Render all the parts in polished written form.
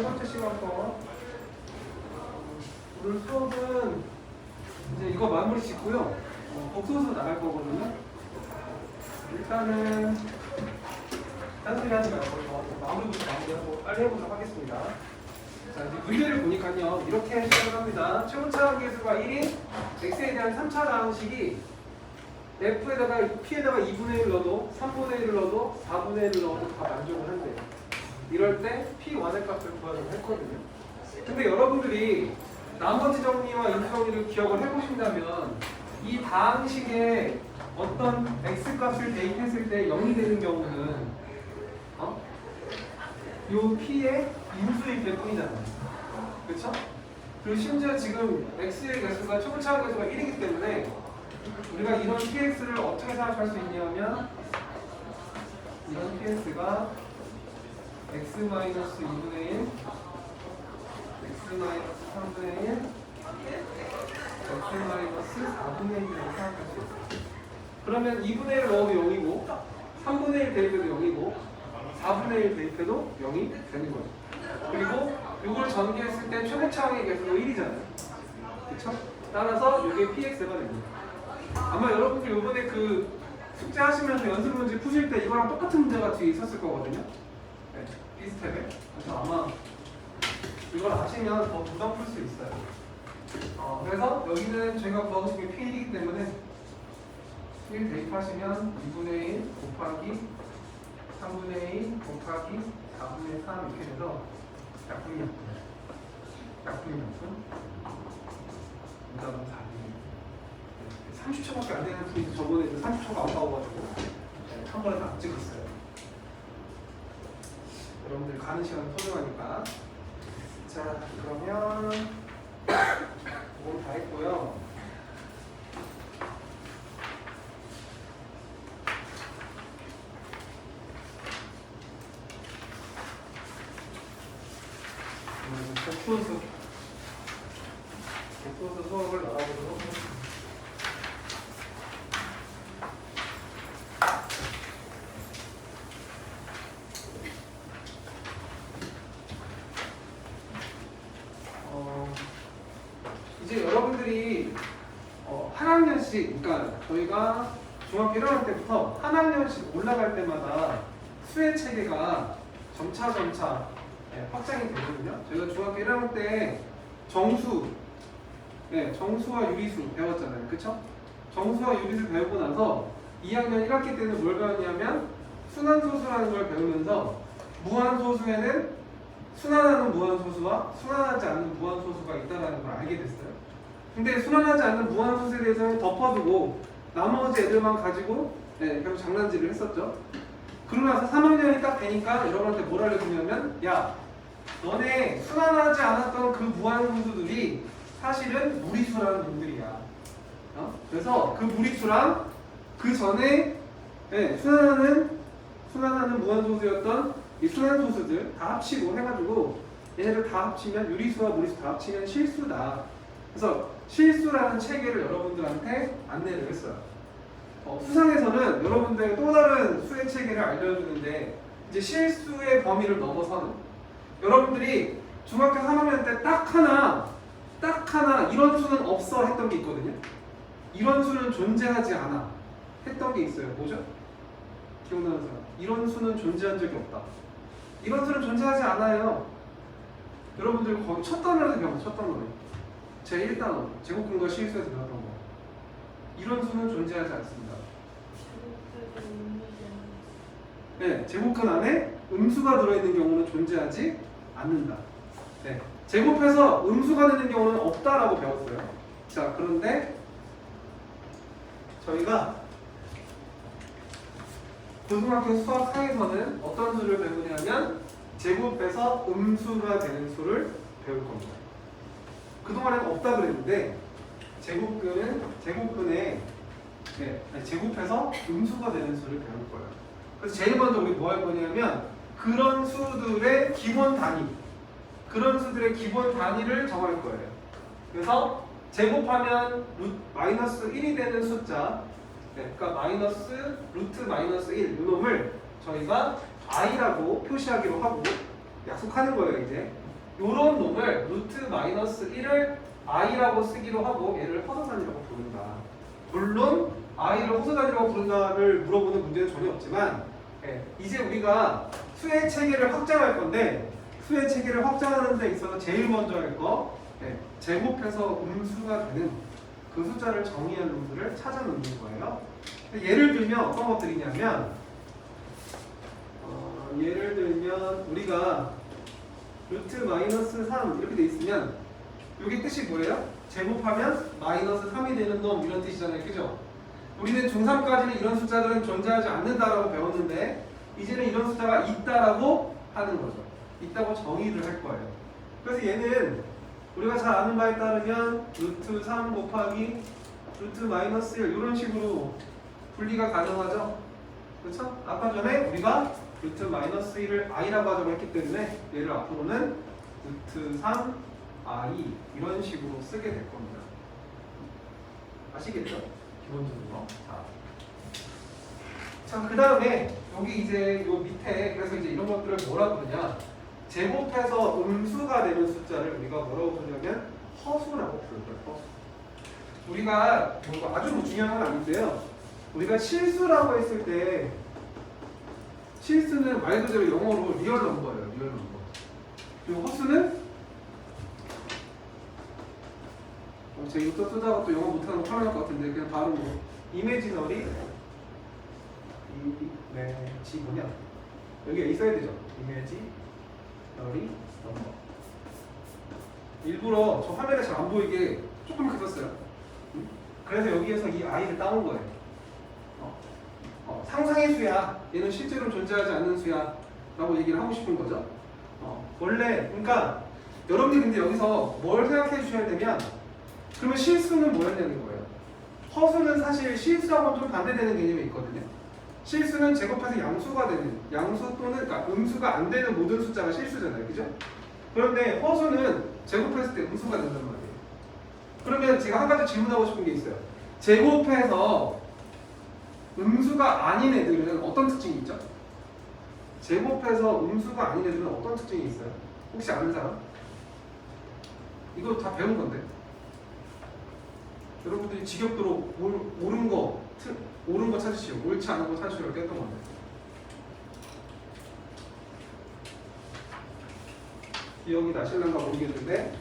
번째 시간 거. 오늘 수업은 이제 이거 마무리 짓고요. 독서서 나갈 거거든요. 일단은 딴소리 하지 말고 마무리부터 마무리하고 빨리 해보도록 하겠습니다. 자, 이제 문제를 보니까요. 이렇게 시작을 합니다. 최고차항 계수가 1인 x에 대한 3차항식이 f에다가 p에다가 2분의 1 넣어도 3분의 1을 넣어도 4분의 1을 넣어도 다 만족을 한대요. 이럴 때 p1의 값을 구하려고 했거든요. 근데 여러분들이 나머지 정리와 인수 정리를 기억을 해보신다면 이 다항식에 어떤 x값을 대입했을 때 0이 되는 경우는 요 p의 인수일 될 뿐이잖아요. 그렇죠? 그리고 심지어 지금 x의 개수가 최고차항 개수가 1이기 때문에 우리가 이런 px를 어떻게 생각할 수 있냐면 이런 px가 x-2분의 1 x-3분의 1 x-4분의 1이라고 생각할 수 있어요. 그러면 2분의 1을 넣으면 0이고 3분의 1 대입해도 0이고 4분의 1 대입해도 0이 되는 거죠. 그리고 이걸 전개했을 때 최고차항의 개수도 1이잖아요. 그렇죠? 따라서 이게 px가 됩니다. 아마 여러분들 이번에 그 숙제 하시면서 연습 문제 푸실 때 이거랑 똑같은 문제가 뒤에 있었을 거거든요. 네, 비슷하게. 그래서 아마 이걸 아시면 더 부담 풀 수 있어요. 그래서 여기는 저희가 구하고 싶은 게 P1이기 때문에 1 대입하시면 2분의 1 곱하기 3분의 2 곱하기 4분의 3 이렇게 돼서 약분이 그다음 30초밖에 안 되는 분이 저번에 30초가 아까워가지고 한 번에 다 안 찍었어요. 여러분들 가는 시간 소중하니까. 자, 그러면 이건 다 했고요. 복수수 수업을 나가보도록 하겠습니다. 이제 여러분들이 한 학년씩, 그러니까 저희가 중학교 1학년 때부터 한 학년씩 올라갈 때마다 수의 체계가 점차 확장이 되거든요. 저희가 중학교 1학년 때 정수와 유리수 배웠잖아요. 그쵸? 정수와 유리수 배우고 나서 2학년 1학기 때는 뭘 배웠냐면 순환소수라는 걸 배우면서 무한소수에는 순환하는 무한소수와 순환하지 않는 무한소수가 있다는 걸 알게 됐어요. 근데 순환하지 않는 무한소수에 대해서는 덮어두고 나머지 애들만 가지고 계속 장난질을 했었죠. 그러고 나서 3학년이 딱 되니까 여러분한테 뭘 알려주냐면 야, 너네 순환하지 않았던 그 무한소수들이 사실은 무리수라는 놈들이야. 그래서 그 무리수랑 그 전에 순환하는 무한소수였던 이 순환소수들 다 합치고 해가지고 얘네들 다 합치면 유리수와 무리수 다 합치면 실수다. 그래서 실수라는 체계를 여러분들한테 안내를 했어요. 수상에서는 여러분들 또 다른 수의 체계를 알려주는데 이제 실수의 범위를 넘어서는 여러분들이 중학교 3학년 때 딱 하나 이런 수는 없어 했던 게 있거든요. 이런 수는 존재하지 않아 했던 게 있어요. 뭐죠? 기억나는 사람? 이런 수는 존재한 적이 없다. 이런 수는 존재하지 않아요. 여러분들 거의 첫 단어에서 배웠어요. 첫 단어에 제1단어 제곱근과 실수에서 배웠던 거. 이런 수는 존재하지 않습니다. 네, 제곱근 안에 음수가 들어있는 경우는 존재하지 않는다. 네, 제곱해서 음수가 되는 경우는 없다라고 배웠어요. 자, 그런데 저희가 고등학교 수학상에서는 어떤 수를 배우냐면 제곱해서 음수가 되는 수를 배울 겁니다. 그동안에는 없다 그랬는데 제곱근에 제곱해서 음수가 되는 수를 배울 거예요. 그래서 제일 먼저 우리 뭐 할 거냐면 그런 수들의 기본 단위를 정할 거예요. 그래서 제곱하면 마이너스 1이 되는 숫자, 그러니까 마이너스 루트 마이너스 1 이놈을 저희가 i라고 표시하기로 하고 약속하는 거예요. 이제 요런 놈을 루트 마이너스 1을 i라고 쓰기도 하고 얘를 허소단위라고 부른다. 물론 i를 허소단위라고 부른다를 물어보는 문제는 전혀 없지만 이제 우리가 수의 체계를 확장할 건데 수의 체계를 확장하는 데 있어서 제일 먼저 할 거 제곱해서 음수가 되는 그 숫자를 정의한 놈들을 찾아 놓는 거예요. 예를 들면 어떤 것들이냐면 예를 들면 우리가 루트 마이너스 3 이렇게 돼 있으면 이게 뜻이 뭐예요? 제곱하면 마이너스 3이 되는 놈 이런 뜻이잖아요. 그죠? 우리는 중3까지는 이런 숫자들은 존재하지 않는다라고 배웠는데 이제는 이런 숫자가 있다라고 하는 거죠. 있다고 정의를 할 거예요. 그래서 얘는 우리가 잘 아는 바에 따르면 루트 3 곱하기 루트 마이너스 1 이런 식으로 분리가 가능하죠. 그렇죠? 아까 전에 우리가 루트 마이너스 1을 i라고 하자고 했기 때문에 얘를 앞으로는 루트 3 i 이런 식으로 쓰게 될 겁니다. 아시겠죠? 기본적으로. 자, 그 다음에 여기 이제 요 밑에 그래서 이제 이런 것들을 뭐라 그러냐? 제곱해서 음수가 되는 숫자를 우리가 뭐라고 부르냐면 허수라고 부를 거예요. 허수. 우리가 뭐 아주 중요한 건 아닌데요. 우리가 실수라고 했을 때 실수는 말 그대로 영어로 리얼 넘버예요. 리얼 넘버. 그리고 허수는 제가 이거 쓰다가 또 영어 못하는 거 화날 것 같은데 그냥 바로 뭐 이미지너리 이미지 뭐냐 여기 A 써야 되죠. 이미지너리 넘버. 일부러 저 화면에 잘 안 보이게 조금 그렸어요. 그래서 여기에서 이 i를 따온 거예요. 상상의 수야. 얘는 실제로 존재하지 않는 수야. 라고 얘기를 하고 싶은 거죠. 원래 그러니까 여러분들이 근데 여기서 뭘 생각해 주셔야 되면 그러면 실수는 뭐였냐는 거예요. 허수는 사실 실수하고는 좀 반대되는 개념이 있거든요. 실수는 제곱해서 양수가 되는 양수 또는 그러니까 음수가 안 되는 모든 숫자가 실수잖아요. 그죠? 그런데 허수는 제곱했을 때 음수가 된단 말이에요. 그러면 제가 한 가지 질문하고 싶은 게 있어요. 제곱해서 음수가 아닌 애들은 어떤 특징이 있죠? 제곱해서 음수가 아닌 애들은 어떤 특징이 있어요? 혹시 아는 사람? 이거 다 배운 건데. 여러분들이 지겹도록 옳은 거 찾으시오. 옳지 않은 거 찾으시려고 했던 건데. 기억이 나실란가 모르겠는데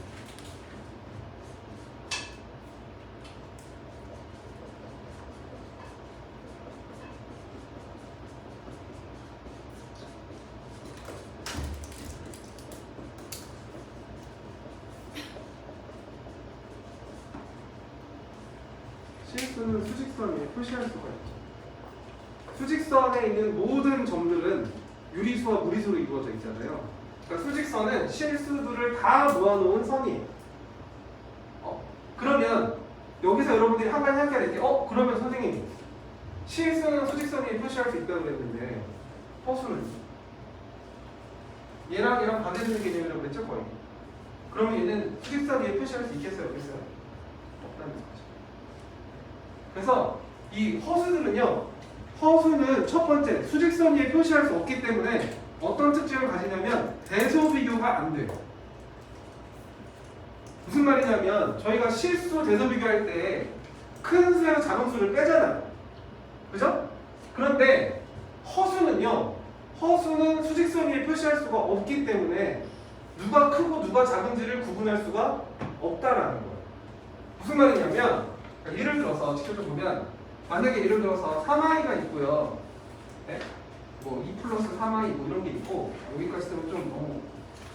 실수는 수직선에 표시할 수가 있죠. 수직선에 있는 모든 점들은 유리수와 무리수로 이루어져 있잖아요. 그러니까 수직선은 실수들을 다 모아놓은 선이에요. 그러면 여기서 여러분들이 한 가지 생각해야 될 게 그러면 선생님 실수는 수직선에 표시할 수 있다고 그랬는데 허수는 얘랑 반대되는 개념이라고 그랬죠 거의. 그러면 얘는 수직선 위에 표시할 수 있겠어요? 없겠어요? 없다는 거죠. 그래서 이 허수들은요, 허수는 첫 번째 수직선 위에 표시할 수 없기 때문에 어떤 특징을 가지냐면 대소 비교가 안 돼요. 무슨 말이냐면 저희가 실수 대소 비교할 때 큰 수에서 작은 수를 빼잖아요. 그죠? 그런데 허수는요, 허수는 수직선 위에 표시할 수가 없기 때문에 누가 크고 누가 작은지를 구분할 수가 없다라는 거예요. 무슨 말이냐면 예를 들어서 직접 좀 보면 만약에 예를 들어서 3i가 있고요. 네? 뭐 2 플러스 3i 뭐 이런 게 있고 여기까지 들으면 좀 너무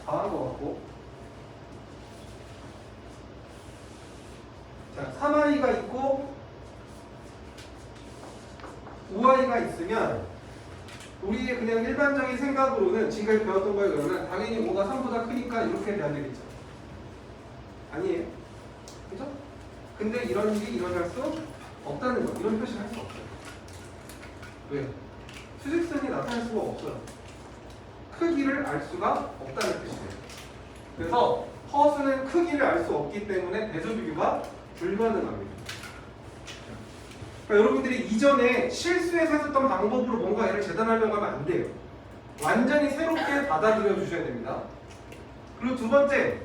과한 것 같고 자 3i가 있고 5i가 있으면 우리의 그냥 일반적인 생각으로는 지금까지 배웠던 거에 의하면 당연히 5가 3보다 크니까 이렇게 돼야 되겠죠. 아니에요. 그죠? 근데 이런 일이 일어날 수 없다는 거. 이런 표시를 할 수 없어요. 왜? 수직선이 나타날 수가 없어요. 크기를 알 수가 없다는 뜻이에요. 그래서 허수는 크기를 알 수 없기 때문에 대조 비교가 불가능합니다. 그러니까 여러분들이 이전에 실수해서 했었던 방법으로 뭔가 얘를 재단하려고 하면 안 돼요. 완전히 새롭게 받아들여 주셔야 됩니다. 그리고 두 번째,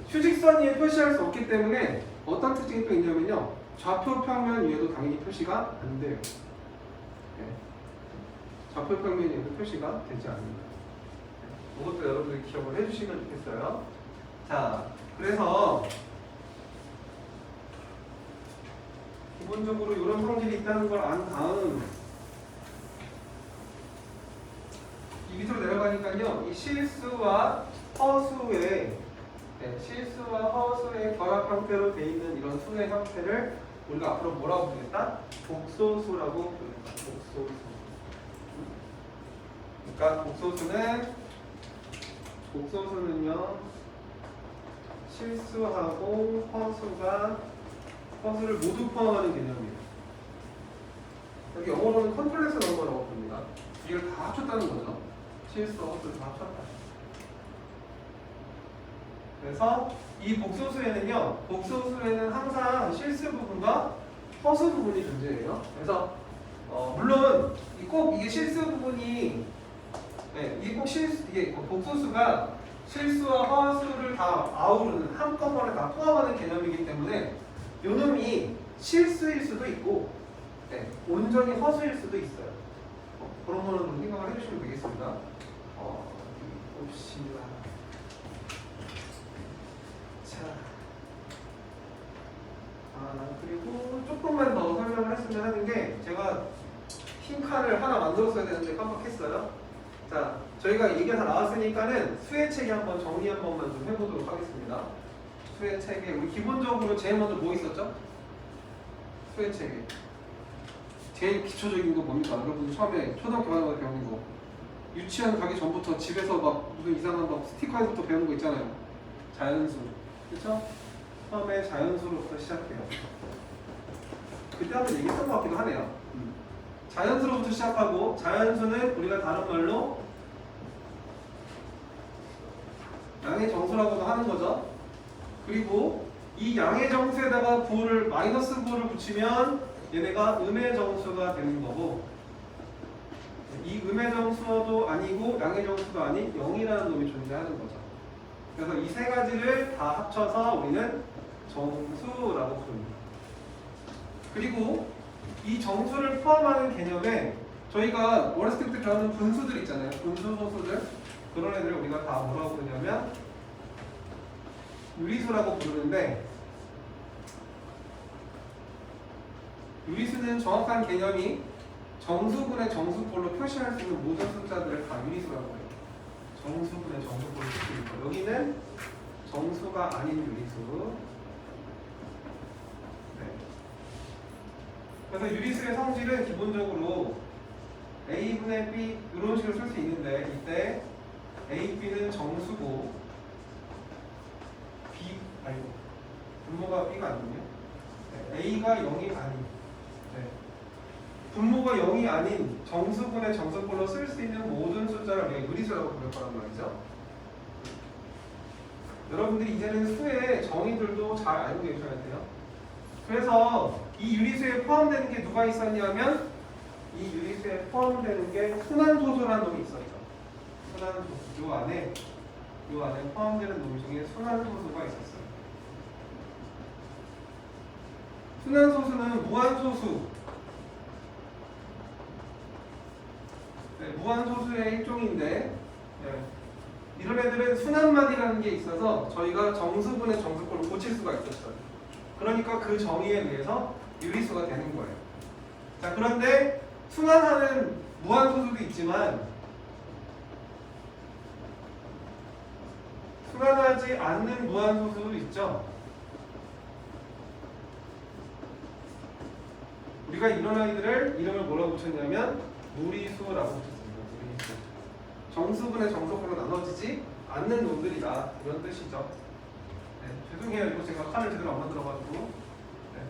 휴직선 위에 표시할 수 없기 때문에 어떤 특징이 또 있냐면요. 좌표 평면 위에도 당연히 표시가 안 돼요. 네. 좌표 평면 위에도 표시가 되지 않습니다. 이것도 여러분들이 기억을 해주시면 좋겠어요. 자, 그래서 기본적으로 이런 성질이 있다는 걸 안 다음 이 밑으로 내려가니까요. 이 실수와 허수의 실수와 허수의 결합 형태로 되어 있는 이런 수의 형태를 우리가 앞으로 뭐라고 부르겠다? 복소수라고 부르겠다. 복소수. 그러니까 복소수는요. 실수하고 허수를 모두 포함하는 개념이에요. 여기 영어로는 컴플렉스 넘버라고 부릅니다. 이걸 다 합쳤다는 거죠. 실수와 허수를 다 합쳤다. 그래서 이 복소수에는 항상 실수 부분과 허수 부분이 존재해요. 그래서 물론 꼭 이게 실수 부분이 이게 복소수가 실수와 허수를 다 아우르는 한꺼번에 다 포함하는 개념이기 때문에 요놈이 실수일 수도 있고 온전히 허수일 수도 있어요. 그런 거는 좀 생각을 해주시면 되겠습니다. 봅시다. 자, 그리고 조금만 더 설명을 했으면 하는 게 제가 흰 칸을 하나 만들었어야 되는데 깜빡했어요. 자, 저희가 얘기가 다 나왔으니까는 수의 체계 한번 정리 한 번만 좀 해보도록 하겠습니다. 수의 체계, 우리 기본적으로 제일 먼저 뭐 있었죠? 수의 체계. 제일 기초적인 거 뭡니까? 여러분 처음에 초등학교 가서 배우는 거. 유치원 가기 전부터 집에서 막 무슨 이상한 막 스티커에서부터 배우는 거 있잖아요. 자연수. 그렇죠? 처음에 자연수로부터 시작해요. 그때 한번 얘기했던 것 같기도 하네요. 자연수로부터 시작하고 자연수는 우리가 다른 말로 양의 정수라고도 하는 거죠. 그리고 이 양의 정수에다가 마이너스 9를 붙이면 얘네가 음의 정수가 되는 거고 이 음의 정수도 아니고 양의 정수도 아닌 0이라는 놈이 존재하는 거죠. 그래서 이 세 가지를 다 합쳐서 우리는 정수라고 부릅니다. 그리고 이 정수를 포함하는 개념에 저희가 어렸을 때 배우는 분수들 있잖아요. 분수 소수들. 그런 애들을 우리가 다 뭐라고 부르냐면 유리수라고 부르는데 유리수는 정확한 개념이 정수분의 정수꼴로 표시할 수 있는 모든 숫자들을 다 유리수라고 해요. 정수분의 정수꼴로 표시해요. 여기는 정수가 아닌 유리수. 그래서 유리수의 성질은 기본적으로 A분의 B 이런 식으로 쓸 수 있는데 이때 A, B는 정수고 분모가 B가 아니군요. A가 0이 아닌 분모가 0이 아닌 정수분의 정수꼴로 쓸 수 있는 모든 숫자를 우리가 유리수라고 부를 거란 말이죠. 여러분들이 이제는 수의 정의들도 잘 알고 계셔야 돼요. 그래서 이 유리수에 포함되는 게 누가 있었냐면 이 유리수에 포함되는 게 순환소수라는 놈이 있었죠. 순환소수. 요 안에 포함되는 놈 중에 순환소수가 있었어요. 순환소수는 무한소수. 무한소수의 일종인데 이런 애들은 순환만이라는 게 있어서 저희가 정수분의 정수꼴로 고칠 수가 있었어요. 그러니까 그 정의에 의해서 유리수가 되는 거예요. 자, 그런데 순환하는 무한소수도 있지만 순환하지 않는 무한소수도 있죠. 우리가 이런 아이들을 이름을 뭐라고 붙였냐면 무리수라고 붙였습니다. 무리수. 정수분의 정수꼴로 나눠지지 않는 놈들이다. 이런 뜻이죠. 죄송해요. 이거 제가 칸을 제대로 안 만들어가지고.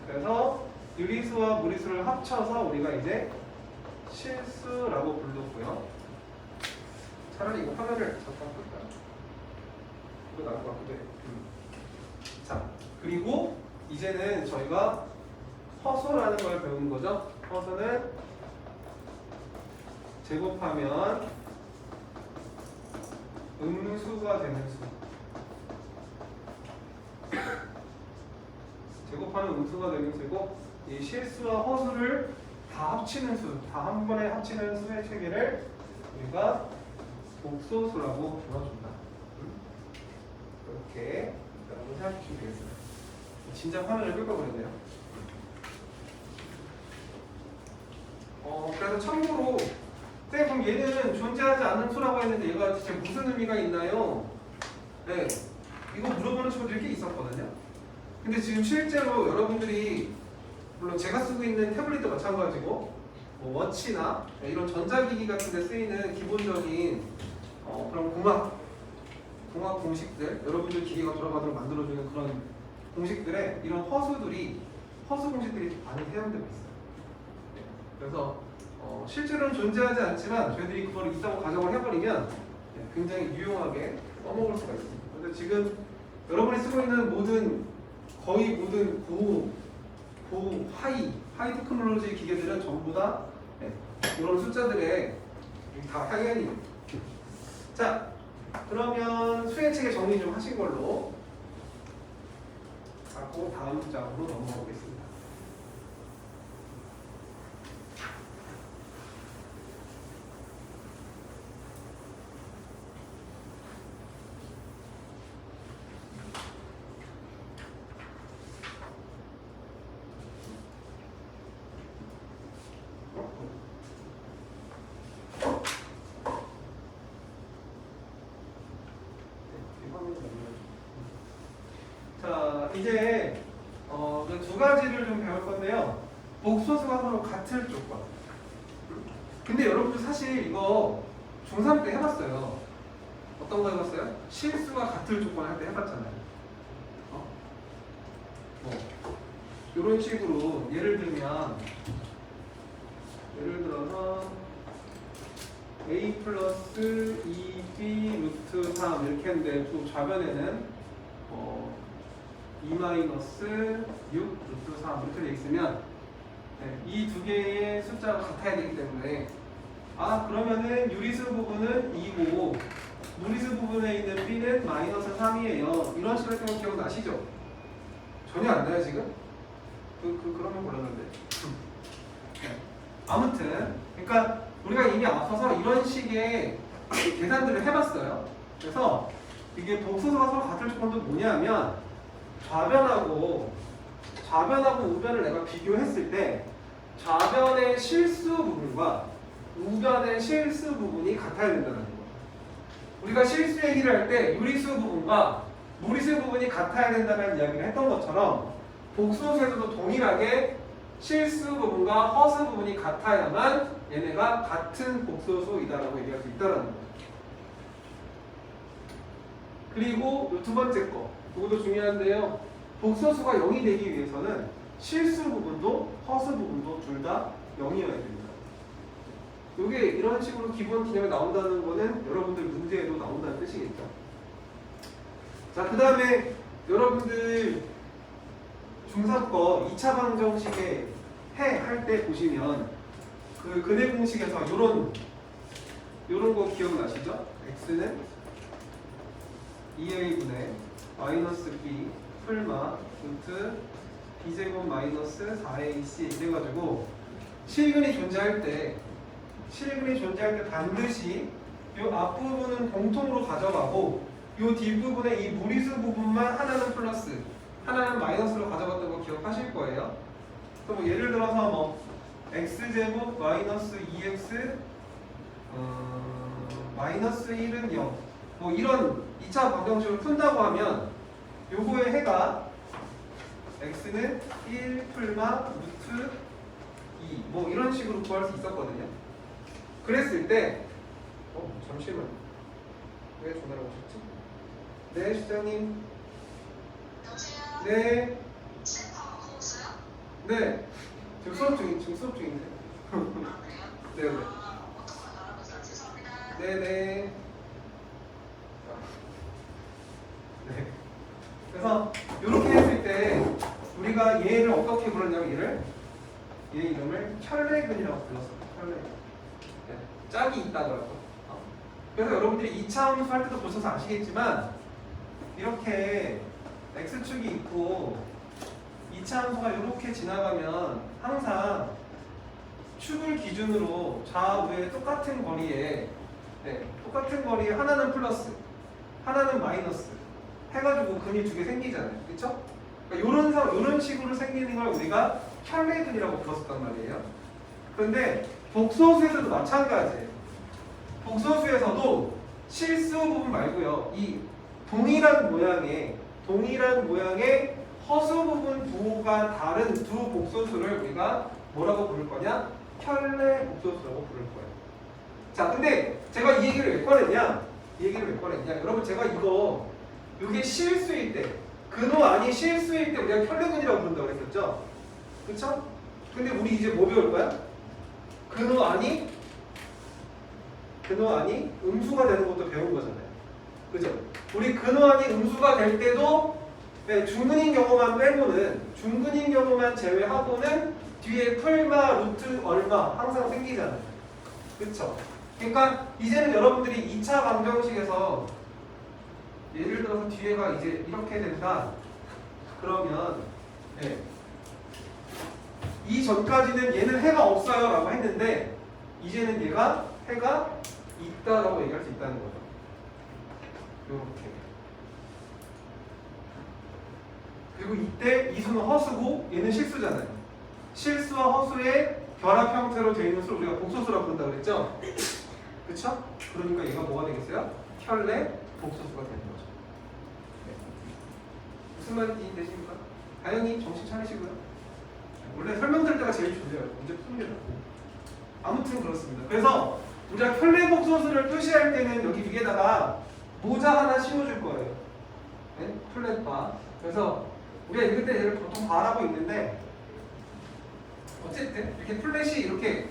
그래서 유리수와 무리수를 합쳐서 우리가 이제 실수라고 부르고요. 차라리 이거 화면을 잠깐 끌까요? 이거 나올 것 같은데. 자, 그리고 이제는 저희가 허수라는 걸 배우는 거죠. 허수는 제곱하면 음수가 되는 수. 제곱하는 음수가 되는 수고, 이 실수와 허수를 다 합치는 수, 다 한 번에 합치는 수의 체계를 우리가 복소수라고 불러준다. 이렇게 여러분 생각해 주시면 되겠습니다. 진짜 화면을 끄꺼버렸네요. 그래서 참고로, 네, 그럼 얘는 존재하지 않는 수라고 했는데 얘가 대체 무슨 의미가 있나요? 네, 이거 물어보는 친구들이 꽤 있었거든요. 근데 지금 실제로 여러분들이 물론 제가 쓰고 있는 태블릿도 마찬가지고 뭐 워치나 이런 전자기기 같은 데 쓰이는 기본적인 그런 공학 공식들, 여러분들 기계가 돌아가도록 만들어주는 그런 공식들에 이런 허수 공식들이 많이 사용되고 있어요. 그래서 실제로는 존재하지 않지만 저희들이 그걸 있다고 가정을 해버리면 굉장히 유용하게 써먹을 수가 있습니다. 그런데 지금 여러분이 쓰고 있는 거의 모든 하이 테크놀로지 기계들은 전부 다 이런 숫자들에 다 당연히. 자, 그러면 수의 체계 정리 좀 하신 걸로 하고 다음 장으로 넘어가 보겠습니다. 자, 이제 그 두 가지를 좀 배울 건데요. 복소수가 서로 같을 조건. 근데 여러분들 사실 이거 중3 때 해봤어요. 어떤 거 해봤어요? 실수가 같을 조건 할 때 해봤잖아요. 뭐 이런 식으로 예를 들어서 a 플러스 2b 루트 3 이렇게 했는데 또 좌변에는 2 마이너스 6 루트 3 이렇게 돼 있으면 이 두 개의 숫자가 같아야 되기 때문에 그러면은 유리수 부분은 2고 무리수 부분에 있는 b는 마이너스 3이에요. 이런 식으로 했던 거 기억나시죠? 전혀 안 나요 지금? 그러면 몰랐는데. 아무튼 그러니까 우리가 이미 앞서서 이런 식의 계산들을 해봤어요. 그래서 이게 복소수가 서로 같을 조건도 뭐냐면 좌변하고 우변을 내가 비교했을 때 좌변의 실수 부분과 우변의 실수 부분이 같아야 된다는 거예요. 우리가 실수 얘기를 할 때 유리수 부분과 무리수 부분이 같아야 된다는 이야기를 했던 것처럼 복소수에서도 동일하게 실수 부분과 허수 부분이 같아야만 얘네가 같은 복소수이다라고 얘기할 수 있다는 거예요. 그리고 두 번째 거, 이것도 중요한데요. 복소수가 0이 되기 위해서는 실수 부분도 허수 부분도 둘 다 0이어야 됩니다. 이게 이런 식으로 기본 개념에 나온다는 거는 여러분들 문제에도 나온다는 뜻이겠죠. 자, 그 다음에 여러분들 중3 거 2차 방정식에 할 때 보시면 그 근해 공식에서 요런 거 기억나시죠? x는 2a분의 마이너스 b 풀마 루트 b제곱 마이너스 4ac 이래가지고 실근이 존재할 때 반드시 요 앞부분은 공통으로 가져가고 요 뒷부분에 이 무리수 부분만 하나는 플러스 하나는 마이너스로 가져갔던 거 기억하실 거예요. 또 뭐 예를 들어서 뭐 x제곱 마이너스 2x 마이너스 1은 0 뭐 이런 2차 방정식을 푼다고 하면 요거의 해가 x는 1 풀마 루트 2 뭐 이런 식으로 구할 수 있었거든요. 그랬을 때 잠시만 왜 전화를 오셨지? 네 실장님. 여보세요? 네. 책 다 먹었어요? 네. 지금 수업 중인데. 아 그래요? 네네. 어떤 걸 알아보세요? 죄송합니다. 네네. 네. 그래서 이렇게 했을 때 우리가 얘를 어떻게 불렀냐면 얘 이름을 혈례근이라고 불렀어요. 혈례근. 네. 짝이 있다더라고. 그래서 여러분들이 2차 함수 할 때도 보셔서 아시겠지만 이렇게 x축이 있고 2차 함수가 이렇게 지나가면 항상 축을 기준으로 좌우에 똑같은 거리에 똑같은 거리에 하나는 플러스 하나는 마이너스 해가지고 근이 두 개 생기잖아요. 그쵸? 그러니까 이런 식으로 생기는 걸 우리가 혈내근이라고 불렀었단 말이에요. 그런데 복소수에서도 마찬가지예요. 복소수에서도 실수 부분 말고요. 이 동일한 모양의 허수 부분 부호가 다른 두 복소수를 우리가 뭐라고 부를 거냐? 혈내 복소수라고 부를 거예요. 자, 근데 제가 이 얘기를 왜 꺼냈냐? 여러분 제가 이게 실수일 때, 근호 아닌 실수일 때 우리가 혈내근이라고 부른다고 그랬었죠? 그쵸? 근데 우리 이제 뭐 배울 거야? 근호 아니 음수가 되는 것도 배운 거잖아요. 그죠? 우리 근호 아니 음수가 될 때도 중근인 경우만 빼고는 중근인 경우만 제외하고는 뒤에 풀마, 루트, 얼마 항상 생기잖아요. 그쵸? 그러니까 이제는 여러분들이 2차 방정식에서 예를 들어서 뒤에가 이제 이렇게 된다. 그러면 이 전까지는 얘는 해가 없어요 라고 했는데 이제는 얘가 해가 있다라고 얘기할 수 있다는 거죠. 이렇게. 그리고 이때 이수는 허수고 얘는 실수잖아요. 실수와 허수의 결합 형태로 되어 있는 수를 우리가 복소수라고 부른다고 그랬죠? 그쵸? 그러니까 얘가 뭐가 되겠어요? 혈내 복소수가 되는 거죠. 무슨 말인지 되십니까? 다행히 정신 차리시고요. 원래 설명드릴 때가 제일 좋아요. 문제 푸는 게 좋고. 아무튼 그렇습니다. 그래서 우리가 혈내 복소수를 표시할 때는 여기 위에다가 모자 하나 씌워줄 거예요. 네? 플랫바. 그래서 우리가 읽을 때 얘를 보통 바라고 있는데 어쨌든 이렇게 플랫이 이렇게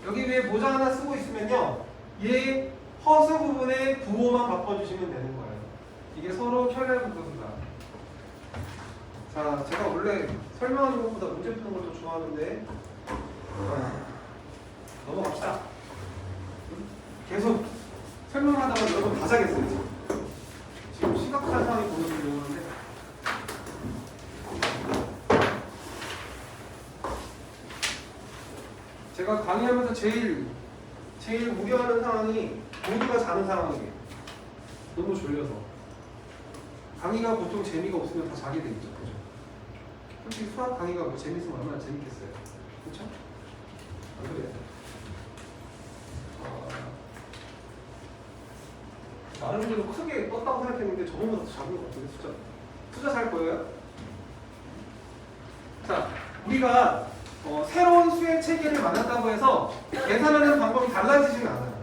여기 위에 모자 하나 쓰고 있으면요. 얘 허수 부분의 부호만 바꿔주시면 되는 거예요. 이게 서로 혈내 복소수다. 자, 제가 원래 설명하는 것보다 문제 푸는 걸 더 좋아하는데 넘어갑시다. 계속 설명하다가 여러분 다 자겠어요. 지금 심각한 상황이 보여지려고 하는데 제가 강의하면서 제일 우려하는 상황이 모두가 자는 상황이에요. 너무 졸려서. 강의가 보통 재미가 없으면 다 자게 되겠죠. 그죠? 솔직히 수학 강의가 뭐 재밌으면 얼마나 재밌겠어요. 그렇죠? 안 그래요? 나름대로 크게 떴다고 생각했는데 저번보다 더 작은 것 같은데 숫자. 숫자 잘 보여요? 자, 우리가 새로운 수의 체계를 만났다고 해서 계산하는 방법이 달라지지는 않아요.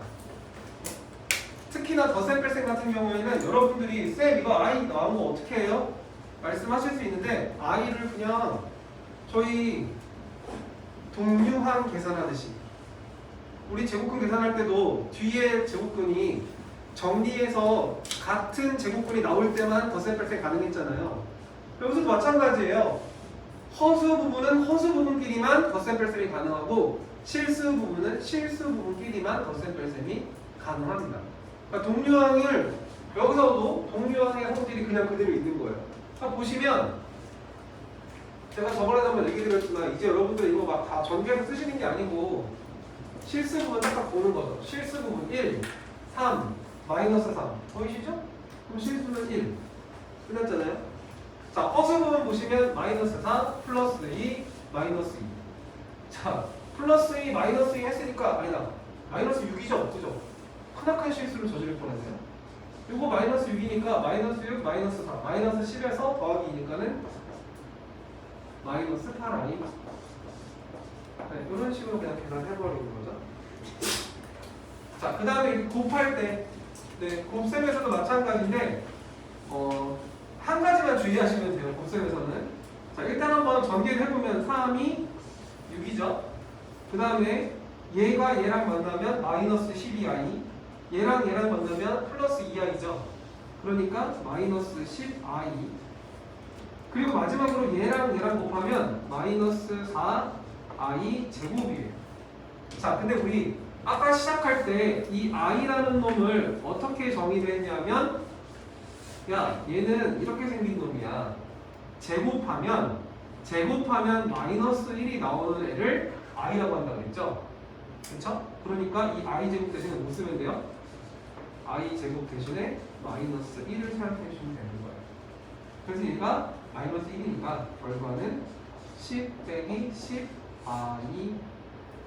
특히나 덧셈뺄셈 같은 경우에는 여러분들이 쌤 이거 i 나온 거 어떻게 해요? 말씀하실 수 있는데 i를 그냥 저희 동류항 계산하듯이 우리 제곱근 계산할 때도 뒤에 제곱근이 정리해서 같은 제곱근이 나올 때만 덧셈뺄셈 가능했잖아요. 여기서도 마찬가지예요. 허수 부분은 허수 부분끼리만 덧셈뺄셈이 가능하고 실수 부분은 실수 부분끼리만 덧셈뺄셈이 가능합니다. 그러니까 동류항을 여기서도 동류항의 성질이 그냥 그대로 있는 거예요. 보시면 제가 저번에도 한번 얘기 드렸지만 이제 여러분들 이거 막 다 전개해서 쓰시는 게 아니고 실수 부분 딱 보는 거죠. 실수 부분 1, 3, 마이너스 3 보이시죠? 그럼 실수는 1 끝났잖아요. 자, 허수 부분 보시면 마이너스 4, 플러스 2, 마이너스 2. 자, 플러스 2, 마이너스 2 했으니까 아니다. 마이너스 6이죠? 그죠? 크나큰 실수를 저지를 뻔했네요. 이거 마이너스 6이니까 마이너스 6, 마이너스 4, 마이너스 10에서 더하기 2니까는 마이너스 8i. 네, 이런 식으로 그냥 계산해버리는 거죠. 자, 그 다음에 곱할 때, 네, 곱셈에서도 마찬가지인데, 한 가지만 주의하시면 돼요. 곱셈에서는. 자, 일단 한번 전개를 해보면 3이 6이죠. 그 다음에 얘가 얘랑 만나면 마이너스 12i, 얘랑 얘랑 만나면 플러스 2i죠. 그러니까 마이너스 10i. 그리고 마지막으로 얘랑 얘랑 곱하면 마이너스 4i 제곱이에요. 자, 근데 우리 아까 시작할 때 이 i라는 놈을 어떻게 정의를 했냐면 야 얘는 이렇게 생긴 놈이야. 제곱하면 마이너스 1이 나오는 애를 i라고 한다고 했죠. 그렇죠? 그러니까 이 i 제곱 대신에 뭐 쓰면 돼요? i 제곱 대신에 마이너스 1을 생각해 주시면 되는 거예요. 그래서 얘가 마이너스 1이니까 결과는 10 빼기 10 i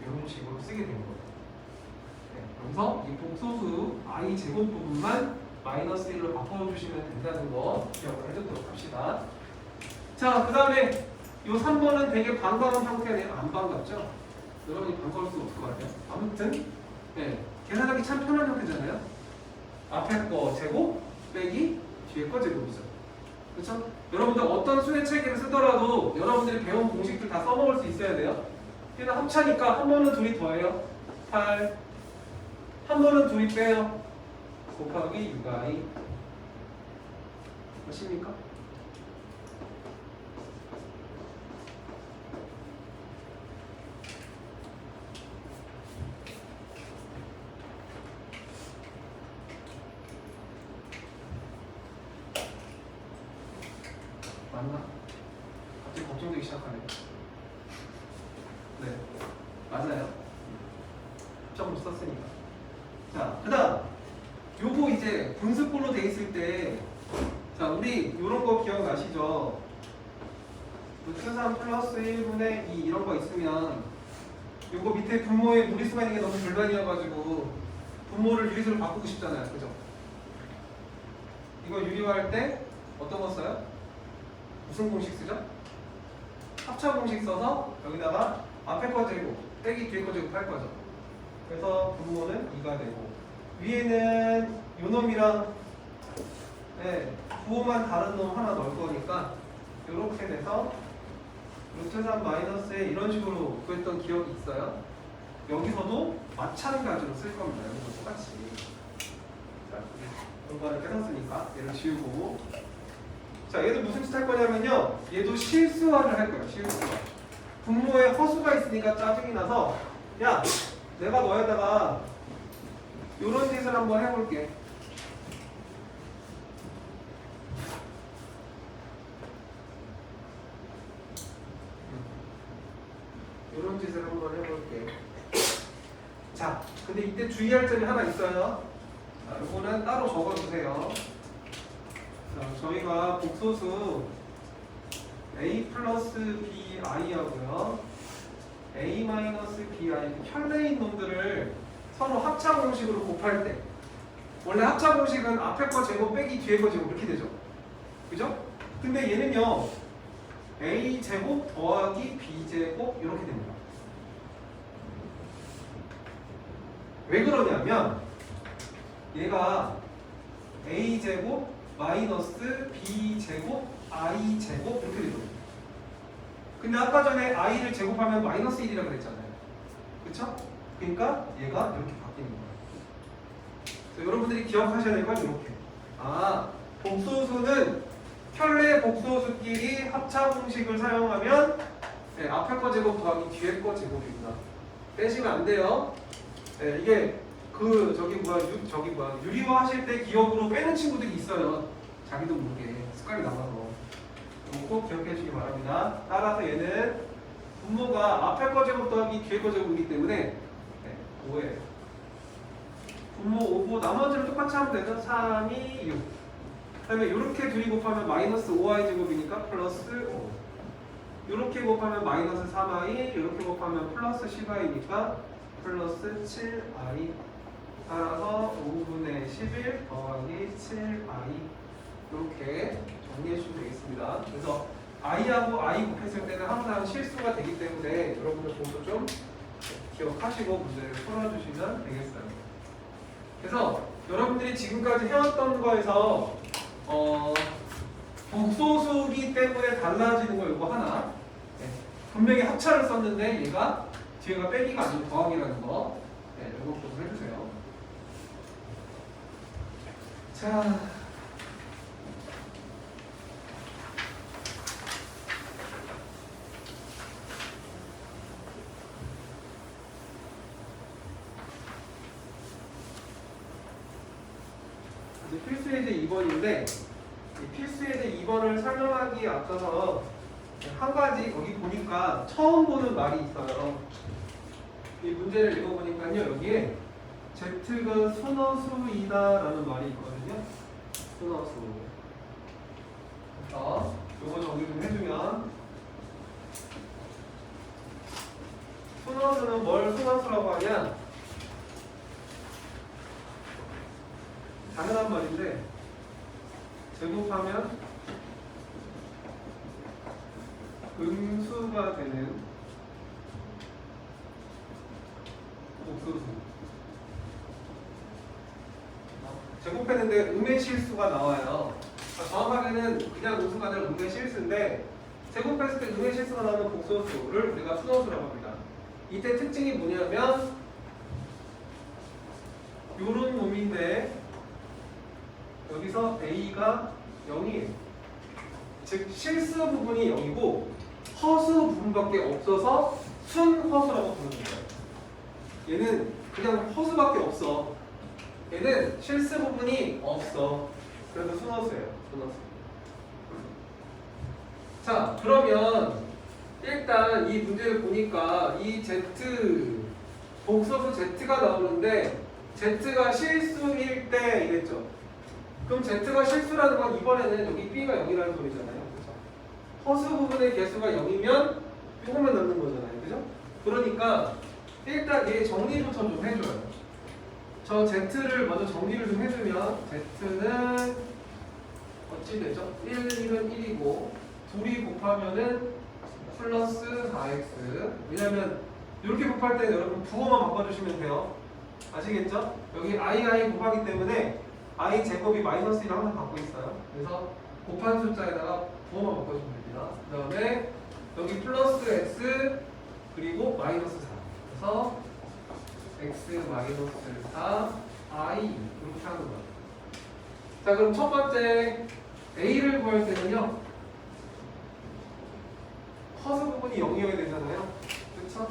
이런 식으로 쓰게 되는 거예요. 네, 그래서 이 복소수 i 제곱 부분만 마이너스 1로 바꿔주시면 된다는 거 기억을 해두도록 합시다. 자, 그 다음에 이 3번은 되게 반가운 형태네요. 안 반갑죠? 여러분이 반가울 수 없을 것 같아요. 아무튼 네, 계산하기 참 편한 형태잖아요. 앞에 거 제곱 빼기 뒤에 거 제곱이죠. 그렇죠? 여러분들 어떤 수의 체계를 쓰더라도 여러분들이 배운 공식들 다 써먹을 수 있어야 돼요. 얘는 합차니까 한 번은 둘이 더해요. 8. 한 번은 둘이 빼요. 곱하기 6i. 몇입니까? 맞나? 갑자기 걱정되기 시작하네. 네, 맞아요. 점을 썼으니까. 자, 그 다음 요거 이제 분수꼴로 돼 있을 때 자, 우리 요런 거 기억나시죠? 루트 3 플러스 1분의 2 이런 거 있으면 요거 밑에 분모에 무리수가 있는 게 너무 불만이어가지고 분모를 유리수로 바꾸고 싶잖아요. 그죠? 이거 유리화할 때 어떤 거 써요? 무슨 공식 쓰죠? 합차 공식 써서 여기다가 앞에 거 제곱 빼기 뒤에 거 제곱 할 거죠. 그래서 분모는 2가 되고 위에는 요 놈이랑 부호만 다른 놈 하나 넣을 거니까 이렇게 돼서 루트 3 마이너스에 이런 식으로 구했던 기억이 있어요. 여기서도 마찬가지로 쓸 겁니다. 여기서 똑같이. 자, 공간을 뺏었으니까 얘를 지우고 자, 얘도 무슨 짓 할 거냐면요. 얘도 실수화를 할 거예요. 실수화. 분모에 허수가 있으니까 짜증이 나서 야, 내가 너에다가 요런 짓을 한번 해볼게. 요런 짓을 한번 해볼게. 자, 근데 이때 주의할 점이 하나 있어요. 자, 요거는 따로 적어주세요. 자, 저희가 복소수 a 플러스 bi 하고요. a 마이너스 bi 현래인 놈들을 서로 합차 공식으로 곱할 때 원래 합차 공식은 앞에 거 제곱 빼기 뒤에 거 제곱 이렇게 되죠. 그죠? 근데 얘는요 a 제곱 더하기 b 제곱 이렇게 됩니다. 왜 그러냐면 얘가 a 제곱 마이너스 b 제곱 i 제곱 이렇게 되거든요. 근데 아까 전에 i를 제곱하면 마이너스 1이라고 그랬잖아요. 그쵸? 그러니까 얘가 이렇게 바뀌는 거예요. 그래서 여러분들이 기억하셔야 될 건 이렇게. 아, 복소수는 켤레 복소수끼리 합차 공식을 사용하면 네, 앞에 거 제곱 더하기 뒤에 거 제곱이구나. 빼시면 안 돼요. 네, 이게 유리화 하실 때 기억으로 빼는 친구들이 있어요. 자기도 모르게 습관이 남아서. 꼭 기억해 주시기 바랍니다. 따라서 얘는 분모가 앞에 거 제곱 더하기 뒤에 거 제곱이기 때문에 네, 5예요. 분모 5고 나머지를 똑같이 하면 되죠. 3, 2, 6. 그 다음에 이렇게 둘이 곱하면 마이너스 5i 제곱이니까 플러스 5. 이렇게 곱하면 마이너스 3i, 이렇게 곱하면 플러스 10i니까 플러스 7i. 따라서 5분의 11 더하기 7i. 이렇게 정리해 주시면 되겠습니다. 그래서 i하고 i 곱했을 때는 항상 실수가 되기 때문에 여러분들 보고 좀 기억하시고 문제를 풀어주시면 되겠어요. 그래서 여러분들이 지금까지 해왔던 거에서 복소수기 때문에 달라지는 거 이거 하나. 네. 분명히 합차를 썼는데 얘가 뒤에가 빼기가 아니고 더하기라는 거. 네, 이거 꼭 해주세요. 자. 필수 예제 2번인데 필수 예제 2번을 설명하기에 앞서서 한 가지 여기 보니까 처음 보는 말이 있어요. 이 문제를 읽어보니까요 여기에 Z가 순허수이다라는 말이 있거든요. 순허수. 그래서 요거 정리 좀 해주면 순허수는 뭘 순허수라고 하냐? 당연한 말인데 제곱하면 음수가 되는 복소수. 제곱했는데 음의 실수가 나와요. 정확하게는 그냥 음수가 아니라 음의 실수인데 제곱했을 때 음의 실수가 나오는 복소수를 우리가 순허수라고 합니다. 이때 특징이 뭐냐면 요런 놈인데 여기서 A가 0이에요. 즉 실수 부분이 0이고 허수 부분밖에 없어서 순허수라고 부르는 거예요. 얘는 그냥 허수밖에 없어. 얘는 실수 부분이 없어. 그래서 순허수예요. 순허수. 자, 그러면 일단 이 문제를 보니까 이 Z 복소수 Z가 나오는데 Z가 실수일 때 이랬죠. 그럼 Z가 실수라는 건 이번에는 여기 B가 0이라는 소리잖아요. 그죠? 허수 부분의 개수가 0이면 이것만 넣는 거잖아요. 그죠? 그러니까 일단 얘 정리부터 좀 해줘요. 저 Z를 먼저 정리를 좀 해주면 Z는 어찌 되죠? 1은 1이고 둘이 곱하면은 플러스 4x. 왜냐면 이렇게 곱할 때는 여러분 부호만 바꿔주시면 돼요. 아시겠죠? 여기 i 곱하기 때문에 i 제곱이 마이너스 1을 항상 갖고 있어요. 그래서 곱한 숫자에다가 부호만 바꿔주면 됩니다. 그 다음에 여기 플러스 x 그리고 마이너스 4. 그래서 x 마이너스 4 i 이렇게 하는 거예요. 자, 그럼 첫 번째 a를 구할 때는요 허수 부분이 0이어야 되잖아요. 그렇죠?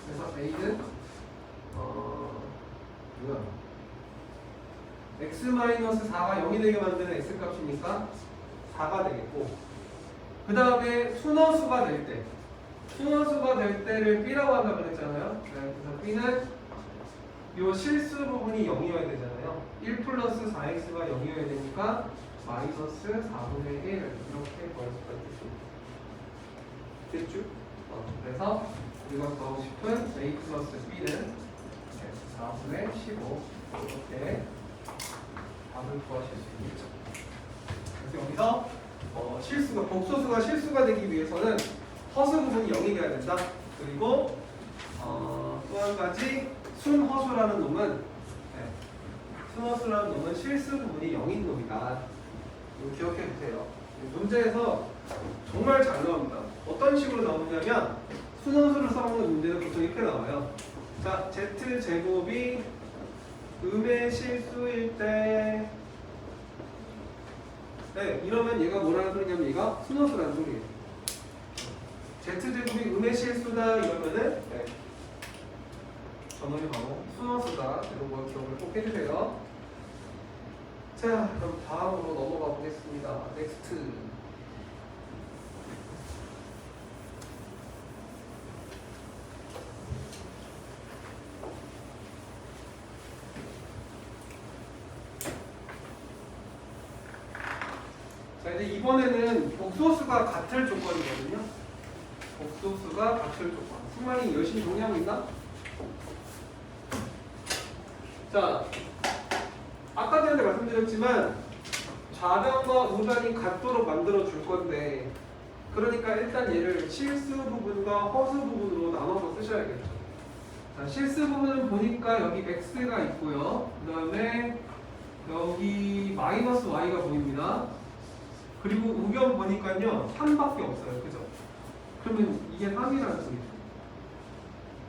그래서 a는 뭐야? x-4가 0이 되게 만드는 x값이니까 4가 되겠고, 그 다음에 순허수가 될 때, 순허수가 될 때를 b라고 한다고 그랬잖아요. 그래서 b는 요 실수 부분이 0이어야 되잖아요. 1 플러스 4x가 0이어야 되니까 마이너스 4분의 1 이렇게 구할 수가 있겠습니다. 됐죠? 그래서 우리가 구하고 싶은 a 플러스 b는 4분의 15 이렇게 답을 구하실 수 있겠죠. 그래서 여기서 실수가 복소수가 실수가 되기 위해서는 허수 부분이 0이 돼야 된다. 그리고 또 한 가지 순허수라는 놈은 순허수라는 놈은 실수 부분이 0인 놈이다. 이거 기억해 주세요. 문제에서 정말 잘 나옵니다. 어떤 식으로 나오냐면 순허수를 써먹는 문제는 보통 이렇게 나와요. 자, z제곱이 음의 실수일 때 이러면 얘가 뭐라는 소리냐면 얘가 순허수라는 소리예요. z제곱이 음의 실수다 이러면은 전원이 바로 순허수다. 이런 거 기억을 꼭 해주세요. 자, 그럼 다음으로 넘어가 보겠습니다. 넥스트. 자, 이제 이번에는 복소수가 같을 조건이거든요. 복소수가 같을 조건. 승만이 열심히 정리하고 있나? 자, 아까 전에 말씀드렸지만 좌변과 우변이 같도록 만들어 줄 건데, 그러니까 일단 얘를 실수 부분과 허수 부분으로 나눠서 쓰셔야겠죠. 자, 실수 부분은 보니까 여기 x가 있고요. 그 다음에 여기 마이너스 y가 보입니다. 그리고 우변 보니까요 3밖에 없어요. 그죠? 그러면 이게 3이라는 소리죠.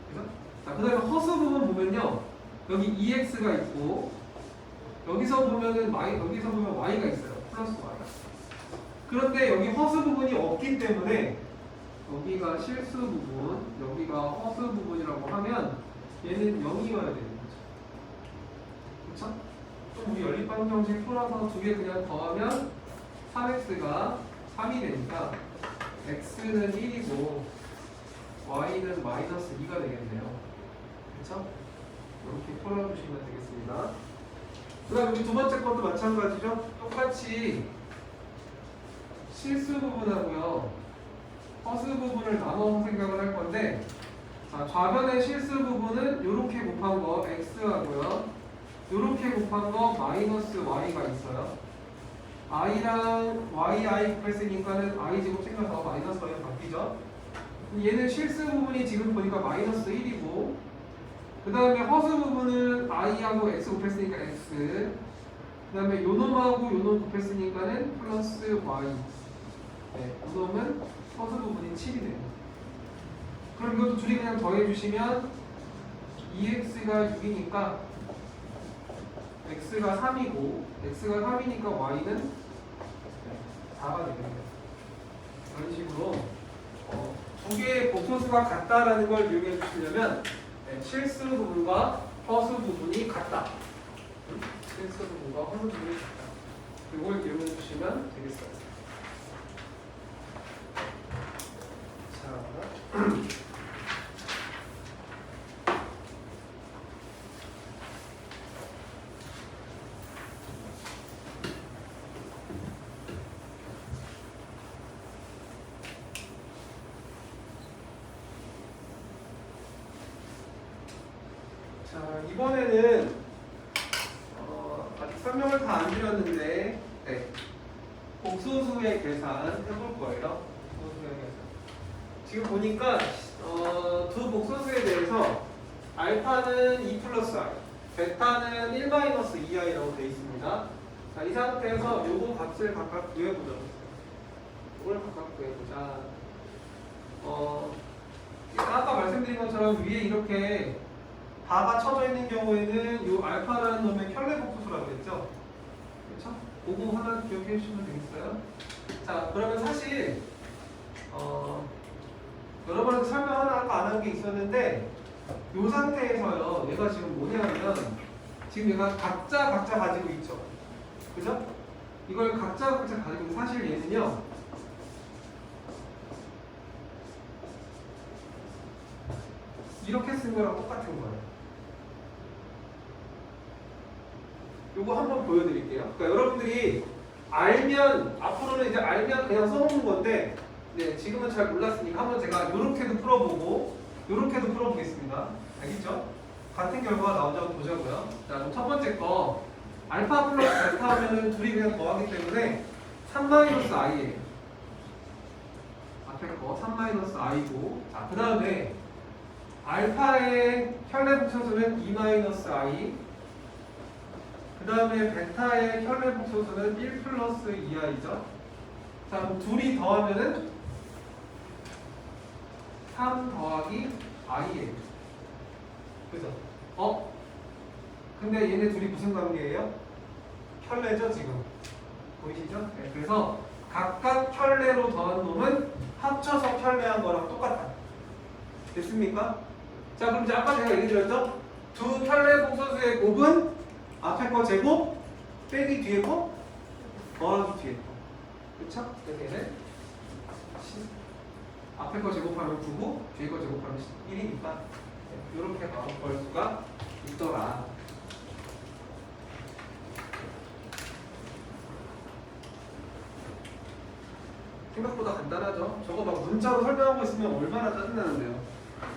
그죠? 자, 그 다음에 허수 부분 보면요 여기 2x가 있고 여기서 보면은 여기서 보면 y가 있어요. 플러스 y. 그런데 여기 허수 부분이 없기 때문에 여기가 실수 부분, 여기가 허수 부분이라고 하면 얘는 0이어야 되는 거죠. 그렇죠? 그럼 우리 연립방 정식 풀어서 두 개 그냥 더하면 3x가 3이 되니까 x는 1이고 y는 마이너스 2가 되겠네요. 그렇죠? 이렇게 풀어주시면 되겠습니다. 그 다음 우리 두 번째 것도 마찬가지죠. 똑같이 실수 부분하고요 허수 부분을 나눠서 생각을 할 건데, 자, 좌변의 실수 부분은 이렇게 곱한 거 x하고요 이렇게 곱한 거 마이너스 y가 있어요. i랑 yi 곱했으니까는 i 제곱 생겨서 마이너스 y가 바뀌죠. 얘는 실수 부분이 지금 보니까 마이너스 1이고, 그 다음에 허수 부분은 i하고 x 곱했으니까 x, 그 다음에 요놈하고 요놈 곱했으니까는 플러스 y. 네, 요놈은 허수 부분이 7이네요. 그럼 이것도 둘이 그냥 더해주시면 2x가 6이니까 x가 3이고, x가 3이니까 y는 4가 되겠네요. 이런 식으로 두 개의 복소수가 같다라는 걸 이용해 주시려면 실수 부분과 허수 부분이 같다. 실수 부분과 허수 부분이 같다. 이걸 이용해 주시면 되겠어요. 자, 이번에는 아직 설명을 다 안 드렸는데 복소수의 계산 해볼 거예요. 복소수의 계산. 지금 보니까 두 복소수에 대해서 알파는 2 플러스 i, 베타는 1 마이너스 2i라고 되어 있습니다. 자, 이 상태에서 요거 값을 각각 구해보자. 이걸 각각 구해보자. 아까 말씀드린 것처럼 위에 이렇게 바가 쳐져 있는 경우에는 이 알파라는 놈의 켤레 복소수라고 했죠. 그렇죠? 그거 하나 기억해 주시면 되겠어요. 자, 그러면 사실 여러분한테 설명 하나 아까 안 한 게 있었는데, 이 상태에서요 얘가 지금 뭐냐면 지금 얘가 각자 가지고 있죠. 그죠? 이걸 각자 가지고 있는, 사실 얘는요 이렇게 쓴 거랑 똑같은 거예요. 요거 한번 보여드릴게요. 그러니까 여러분들이 알면, 앞으로는 이제 알면 그냥 써놓는 건데, 네, 지금은 잘 몰랐으니까 한번 제가 요렇게도 풀어보고 요렇게도 풀어보겠습니다. 알겠죠? 같은 결과가 나오지 않고 보자고요. 자, 그럼 첫 번째 거 알파 플러스 베타 하면은 둘이 그냥 더하기 때문에 3-i예요. 앞에 거 3-i고, 자, 그 다음에 알파의 혈내 복소수는 2-i, 그 다음에 베타의 혈내 복소수는 1 플러스 2i죠. 자, 그럼 둘이 더하면은 3 더하기 i예요. 그죠? 근데 얘네 둘이 무슨 관계예요? 혈내죠, 지금. 보이시죠? 네, 그래서 각각 혈내로 더한 놈은 합쳐서 혈내한 거랑 똑같다. 됐습니까? 자, 그럼 이제 아까 제가 얘기 드렸죠? 두 혈내 복소수의 곱은 앞에 거 제곱 빼기 뒤에 거 더하기 뒤에 거. 그쵸? 그래서 얘는 앞에 거 제곱하면 9고 뒤에 거 제곱하면 1이니까 이렇게 벌 수가 있더라. 생각보다 간단하죠? 저거 막 문자로 설명하고 있으면 얼마나 짜증나는데요.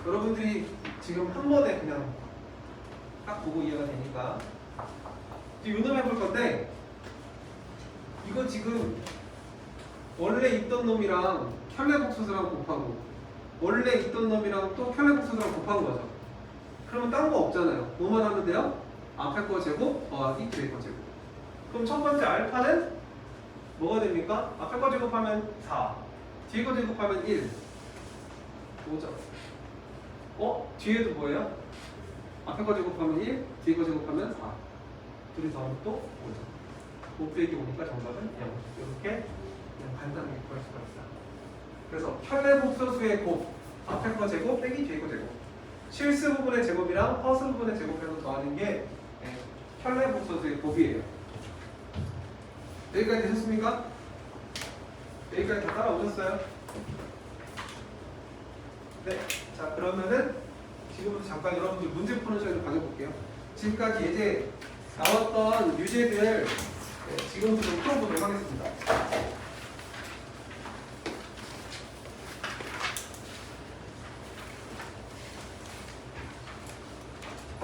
여러분들이 지금 한 번에 그냥 딱 보고 이해가 되니까 요놈 해볼 건데, 이거 지금 원래 있던 놈이랑 혈내복소수랑 곱하고 원래 있던 놈이랑 또 혈내복소수랑 곱한 거죠. 그러면 딴 거 없잖아요. 뭐만 하면 돼요? 앞에 거 제곱 더하기 뒤에 거 제곱. 그럼 첫 번째 알파는 뭐가 됩니까? 앞에 거 제곱하면 4, 뒤에 거 제곱하면 1, 5죠. 뒤에도 뭐예요? 앞에 거 제곱하면 1, 뒤에 거 제곱하면 4. 둘이 더하면 또 5죠. 5 빼기 5니까 정답은 0. 이렇게 그냥 간단하게 구할 수가 있어요. 그래서 혈내 복소수의 곱, 앞에 거 제곱 빼기 뒤에 거 제곱. 실수 부분의 제곱이랑 허수 부분의 제곱해서 더하는 게 혈내복소수의 곱이에요. 여기까지 되셨습니까? 여기까지 다 따라오셨어요? 네. 자, 그러면은 지금부터 잠깐 여러분들 문제 푸는 시간을 가져볼게요. 지금까지 예제 나왔던 유제들 지금부터 좀 풀어보도록 하겠습니다.